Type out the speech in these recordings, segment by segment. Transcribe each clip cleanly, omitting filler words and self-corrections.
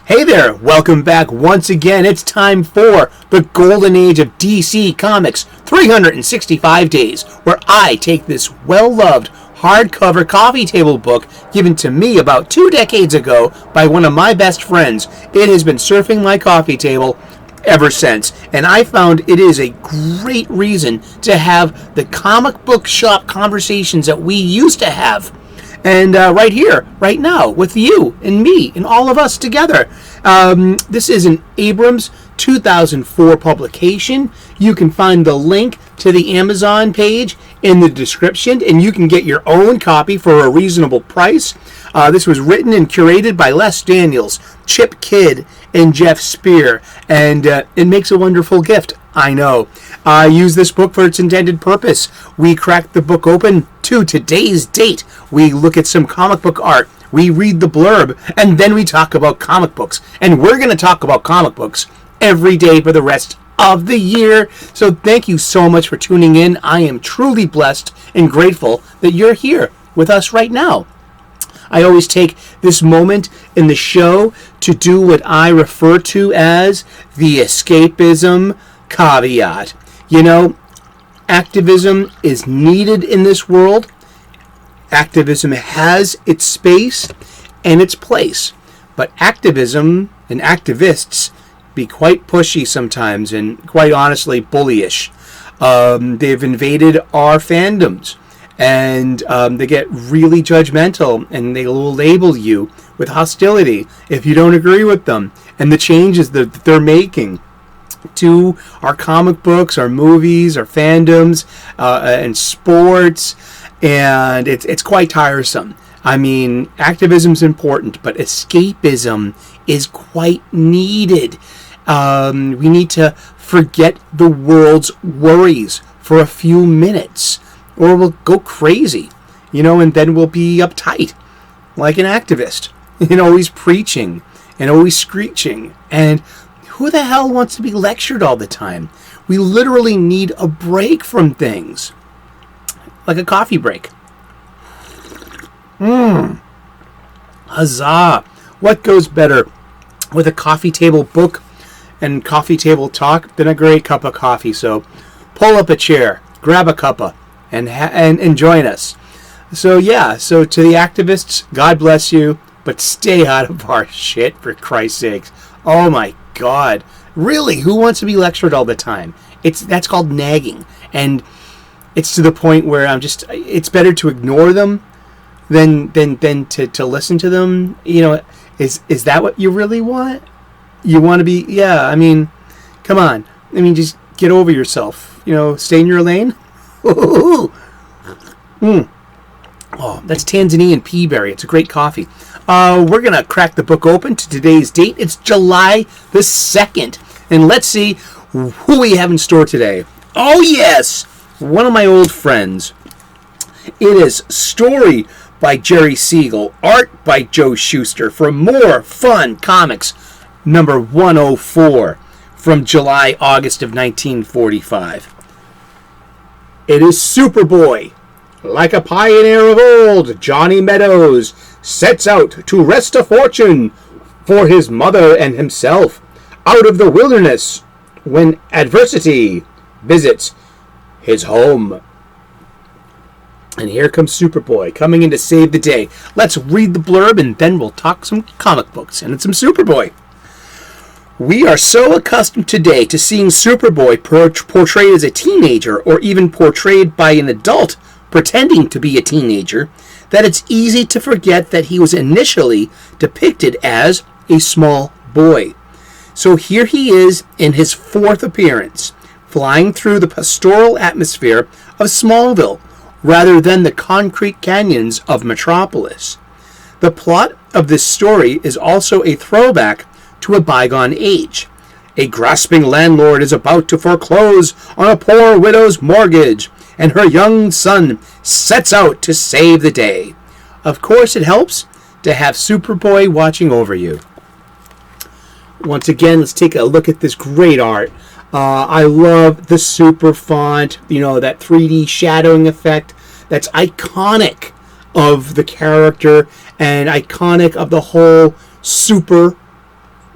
Hey there, welcome back once again. It's time for the golden age of DC Comics, 365 days, where I take this well-loved hardcover coffee table book given to me about 2 decades ago by one of my best friends. It has been surfing my coffee table ever since, and I found it is a great reason to have the comic book shop conversations that we used to have. And right here, right now, with you and me and all of us together. This is an Abrhams 2004 publication. You can find the link to the Amazon page in the description, and you can get your own copy for a reasonable price. This was written and curated by Les Daniels, Chip Kidd, and Geoff Spear, and it makes a wonderful gift. I know. I use this book for its intended purpose. We crack the book open to today's date. We look at some comic book art. We read the blurb, and then we talk about comic books. And we're going to talk about comic books every day for the rest of the year. So thank you so much for tuning in. I am truly blessed and grateful that you're here with us right now. I always take this moment in the show to do what I refer to as the escapism caveat. You know, activism is needed in this world. Activism has its space and its place. But activism and activists be quite pushy sometimes and quite honestly bullyish. They've invaded our fandoms. And they get really judgmental, and they will label you with hostility if you don't agree with them and the changes that they're making to our comic books, our movies, our fandoms, and sports, and it's quite tiresome. I mean, activism's important, but escapism is quite needed. We need to forget the world's worries for a few minutes, or we'll go crazy, and then we'll be uptight, like an activist, always preaching and always screeching. And who the hell wants to be lectured all the time? We literally need a break from things, like a coffee break. Huzzah! What goes better with a coffee table book and coffee table talk than a great cup of coffee? So pull up a chair, grab a cuppa, and join us. So to the activists, God bless you, but stay out of our shit, for Christ's sakes. Oh my God. Really, who wants to be lectured all the time? That's called nagging. And it's to the point where it's better to ignore them than to listen to them. Is that what you really want? You want to be, come on. Just get over yourself. Stay in your lane. Oh, that's Tanzanian peaberry. It's a great coffee. We're going to crack the book open to today's date. It's July the 2nd. And let's see who we have in store today. Oh, yes! One of my old friends. It is story by Jerry Siegel, art by Joe Shuster for More Fun Comics, number 104 from July-August of 1945. It is Superboy. Like a pioneer of old, Johnny Meadows sets out to wrest a fortune for his mother and himself out of the wilderness when adversity visits his home. And here comes Superboy, coming in to save the day. Let's read the blurb, and then we'll talk some comic books and some Superboy. We are so accustomed today to seeing Superboy portrayed as a teenager, or even portrayed by an adult pretending to be a teenager, that it's easy to forget that he was initially depicted as a small boy. So here he is in his 4th appearance, flying through the pastoral atmosphere of Smallville, rather than the concrete canyons of Metropolis. The plot of this story is also a throwback to a bygone age. A grasping landlord is about to foreclose on a poor widow's mortgage, and her young son sets out to save the day. Of course, it helps to have Superboy watching over you. Once again, let's take a look at this great art. I love the super font, that 3D shadowing effect. That's iconic of the character and iconic of the whole super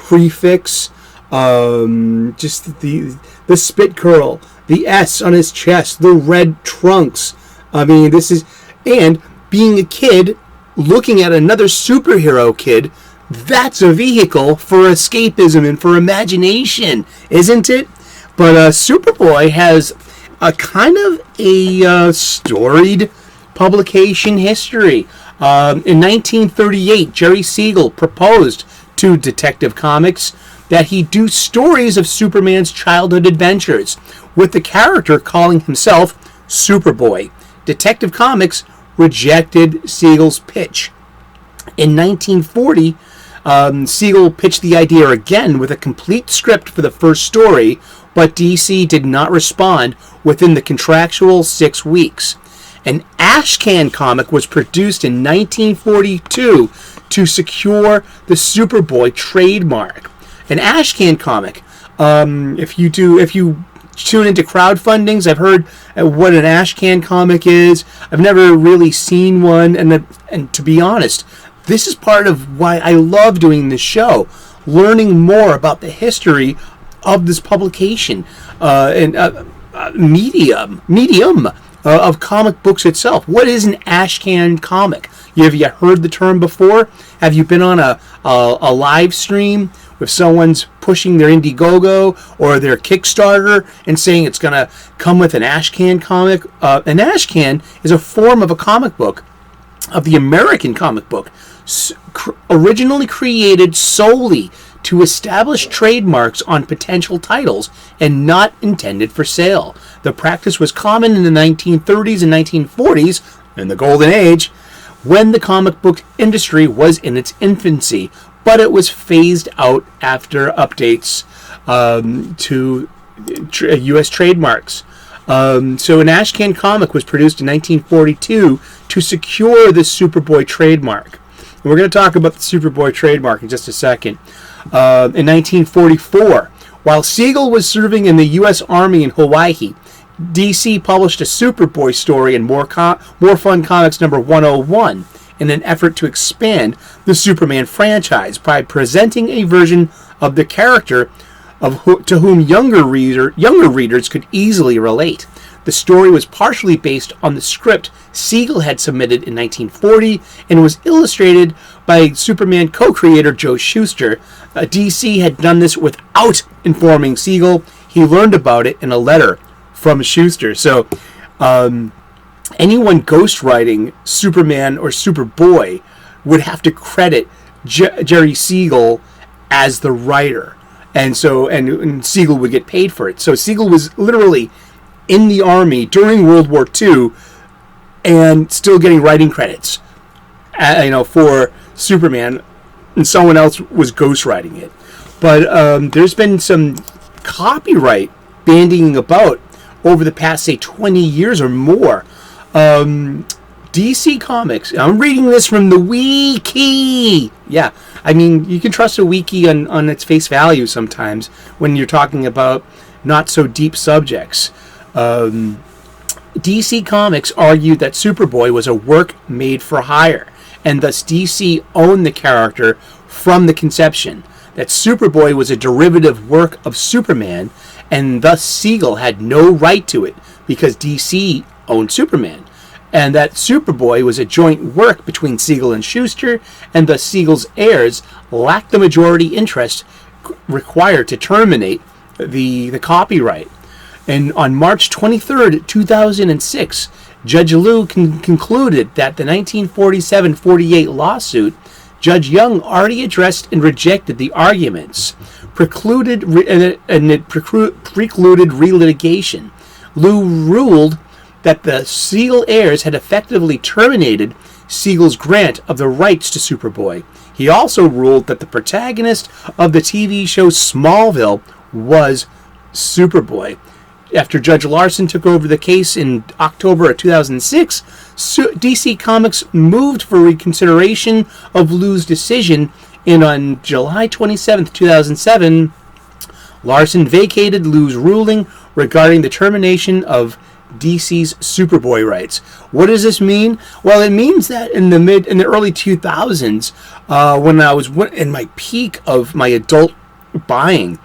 prefix, just the spit curl, the S on his chest, the red trunks. I mean, this is, and being a kid, looking at another superhero kid, that's a vehicle for escapism and for imagination, isn't it? But Superboy has a kind of a storied publication history. In 1938, Jerry Siegel proposed to Detective Comics that he do stories of Superman's childhood adventures, with the character calling himself Superboy. Detective Comics rejected Siegel's pitch. In 1940, Siegel pitched the idea again with a complete script for the first story, but DC did not respond within the contractual 6 weeks. An Ashcan comic was produced in 1942 to secure the Superboy trademark. An Ashcan comic, if you tune into crowdfundings, I've heard what an Ashcan comic is. I've never really seen one, and to be honest, this is part of why I love doing this show, learning more about the history of this publication and medium of comic books itself. What is an Ashcan comic? Have you heard the term before? Have you been on a live stream if someone's pushing their Indiegogo or their Kickstarter and saying it's going to come with an Ashcan comic? An Ashcan is a form of a comic book, of the American comic book, originally created solely to establish trademarks on potential titles and not intended for sale. The practice was common in the 1930s and 1940s, in the Golden Age, when the comic book industry was in its infancy, but it was phased out after updates to U.S. trademarks. So an Ashcan comic was produced in 1942 to secure the Superboy trademark. And we're going to talk about the Superboy trademark in just a second. In 1944, while Siegel was serving in the U.S. Army in Hawaii, DC published a Superboy story in More Fun Comics number 101 in an effort to expand the Superman franchise by presenting a version of the character to whom younger readers could easily relate. The story was partially based on the script Siegel had submitted in 1940 and was illustrated by Superman co-creator Joe Shuster. DC had done this without informing Siegel. He learned about it in a letter from Shuster. So anyone ghostwriting Superman or Superboy would have to credit Jerry Siegel as the writer. And so and Siegel would get paid for it. So Siegel was literally in the Army during World War II and still getting writing credits for Superman, and someone else was ghostwriting it. But there's been some copyright bandying about over the past, say, 20 years or more. DC Comics, I'm reading this from the wiki. Yeah, I mean, you can trust a wiki on its face value sometimes when you're talking about not so deep subjects. DC Comics argued that Superboy was a work made for hire, and thus DC owned the character from the conception. That Superboy was a derivative work of Superman, and thus Siegel had no right to it because DC owned Superman. And that Superboy was a joint work between Siegel and Shuster, and thus Siegel's heirs lacked the majority interest required to terminate the copyright. And on March 23rd, 2006, Judge Liu concluded that the 1947-48 lawsuit, Judge Young already addressed and rejected the arguments, precluded relitigation. Liu ruled that the Siegel heirs had effectively terminated Siegel's grant of the rights to Superboy. He also ruled that the protagonist of the TV show Smallville was Superboy. After Judge Larson took over the case in October of 2006, DC Comics moved for reconsideration of Liu's decision, and on July 27, 2007, Larson vacated Liu's ruling regarding the termination of DC's Superboy rights. What does this mean? Well, it means that in the early 2000s, when I was in my peak of my adult buying,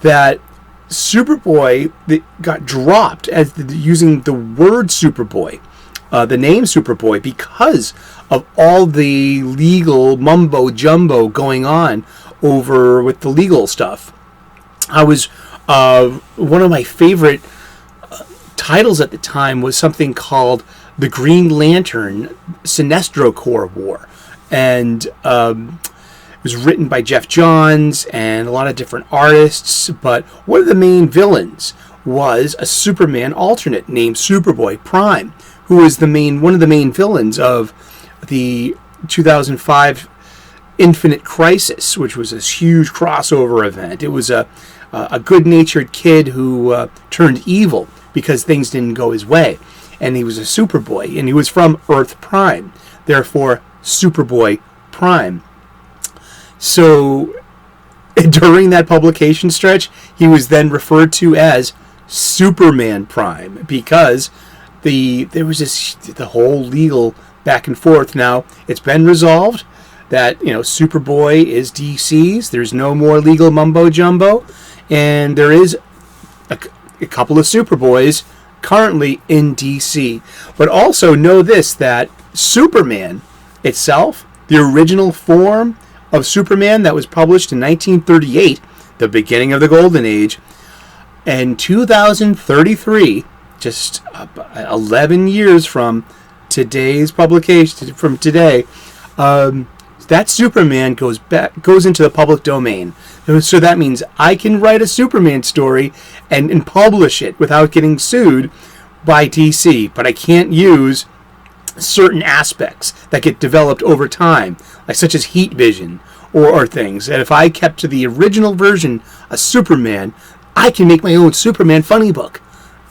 that Superboy got dropped as using the word Superboy, the name Superboy, because of all the legal mumbo jumbo going on over with the legal stuff. I was one of my favorite titles at the time was something called The Green Lantern Sinestro Corps War, and it was written by Geoff Johns and a lot of different artists, but one of the main villains was a Superman alternate named Superboy Prime, who was one of the main villains of the 2005 Infinite Crisis, which was this huge crossover event. It was a good-natured kid who turned evil because things didn't go his way, and he was a Superboy, and he was from Earth Prime, therefore Superboy Prime. So during that publication stretch, he was then referred to as Superman Prime because there was the whole legal back and forth. Now it's been resolved that Superboy is DC's. There's no more legal mumbo jumbo, and there is a couple of Superboys currently in DC. But also know this, that Superman itself, the original form of Superman that was published in 1938, the beginning of the Golden Age, and 2033, just 11 years from today's publication, from today, that Superman goes into the public domain. So that means I can write a Superman story and publish it without getting sued by DC, but I can't use certain aspects that get developed over time, like such as heat vision or things. And if I kept to the original version of Superman, I can make my own Superman funny book,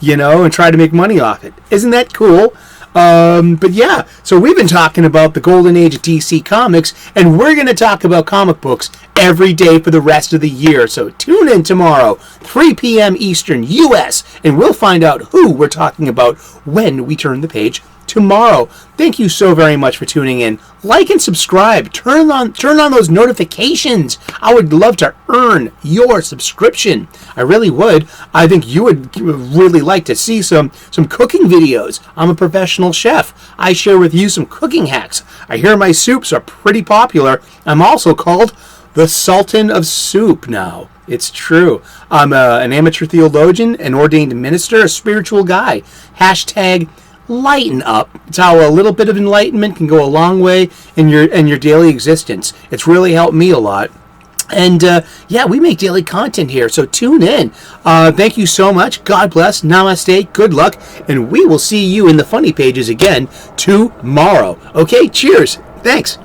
and try to make money off it. Isn't that cool? But yeah, so we've been talking about the golden age of DC Comics, and we're going to talk about comic books every day for the rest of the year. So tune in tomorrow, 3 p.m. Eastern, U.S., and we'll find out who we're talking about when we turn the page tomorrow. Thank you so very much for tuning in. Like and subscribe. Turn on those notifications. I would love to earn your subscription. I really would. I think you would really like to see some cooking videos. I'm a professional chef. I share with you some cooking hacks. I hear my soups are pretty popular. I'm also called the Sultan of Soup now. It's true. I'm an amateur theologian, an ordained minister, a spiritual guy. Hashtag lighten up. It's how a little bit of enlightenment can go a long way in your daily existence. It's really helped me a lot. And yeah, we make daily content here, so tune in. Thank you so much. God bless. Namaste. Good luck. And we will see you in the funny pages again tomorrow. Okay, cheers. Thanks.